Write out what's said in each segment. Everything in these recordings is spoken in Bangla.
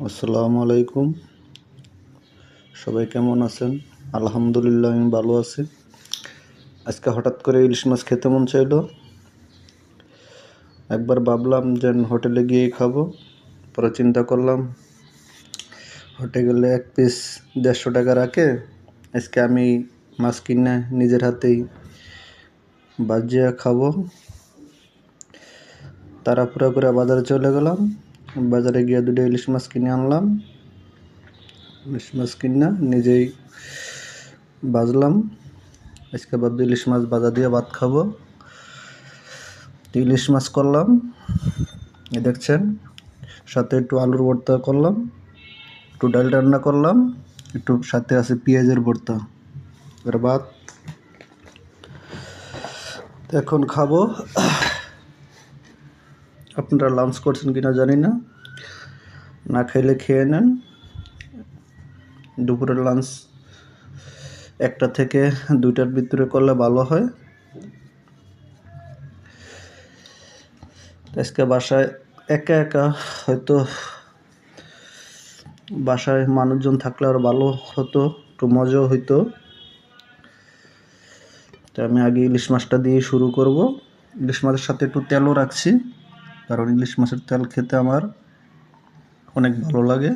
আসসালামু আলাইকুম। সবাই কেমন আছেন? আলহামদুলিল্লাহ আমি ভালো আছি। আজকে হঠাৎ করে ইলিশ মাছ খেতে মন চাইলো। একবার ভাবলাম যে হোটেলে গিয়েই খাবো। পরে চিন্তা করলাম হোটেলে এক পিস 150 টাকা রাখে আজকে আমি মাছ কিনে নিজের হাতেই ভাজিয়া খাবো। তাড়াহুড়া করে বাজারে চলে গেলাম। বাজারে গিয়ে 2টা ইলিশ মাছ কিনে আনলাম। ইলিশ মাছ কিনে নিজেই ভাজলাম। আজকে ভাবছি ইলিশ মাছ ভাজা দিয়ে ভাত খাবো। ইলিশ মাছ করলাম, দেখছেন, সাথে একটু আলুর ভর্তা করলাম, একটু ডাল রান্না করলাম, একটু সাথে আছে পেঁয়াজের ভর্তা। এবার ভাত এখন খাবো। আপনারা লাঞ্চ করছেন কিনা জানি না, না খাইলে খেয়ে নেন। দুপুরের লাঞ্চ 1টা থেকে 2টার ভিতরে করলে ভালো হয়। আজকে বাসায় একা একা, হয়তো বাসায় মানুষজন থাকলে আরও ভালো হতো, একটু মজাও হইতো। তো আমি আগে ইলিশ মাছটা দিয়ে শুরু করব। ইলিশ মাছের সাথে একটু তেলও রাখছি, কারণ ইলিশ মাছের তেল খেতে আমার অনেক ভালো লাগে।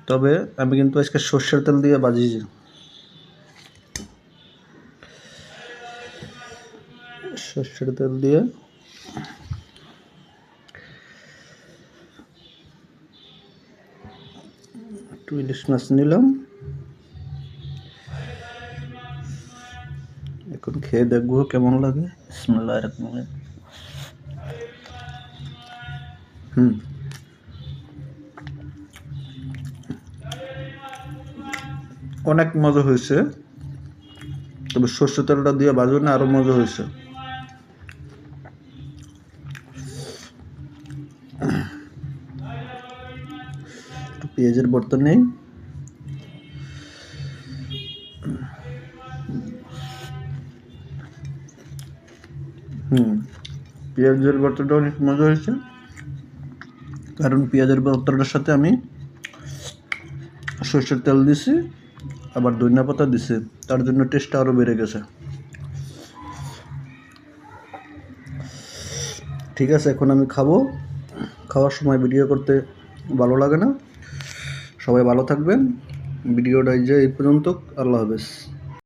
তবে আমি কিন্তু আজকে সর্ষের তেল দিয়ে ভাজিছি। সর্ষের তেল দিয়ে একটু ইলিশ মাছ নিলাম, এখন খেয়ে দেখবো কেমন লাগে। বিসমিল্লাহির রহমানির রহিম। অনেক মজা হয়েছে, তবে সর্ষের তেলটা দিয়ে ভাজলে আরো মজা হয়েছে। একটু পেঁয়াজের ভর্তা নেই। পেঁয়াজের ভর্তাটা অনেক মজা হয়েছে, কারণ পেঁয়াজের ভর্তাটার সাথে আমি সর্ষের তেল দিছি, আবার ধনিয়া পাতা দিছি, তার জন্য টেস্টটা আরও বেড়ে গেছে। ঠিক আছে, এখন আমি খাবো। খাওয়ার সময় ভিডিও করতে ভালো লাগে না। সবাই ভালো থাকবেন। ভিডিওটা এই পর্যন্ত। আল্লাহ হাফেজ।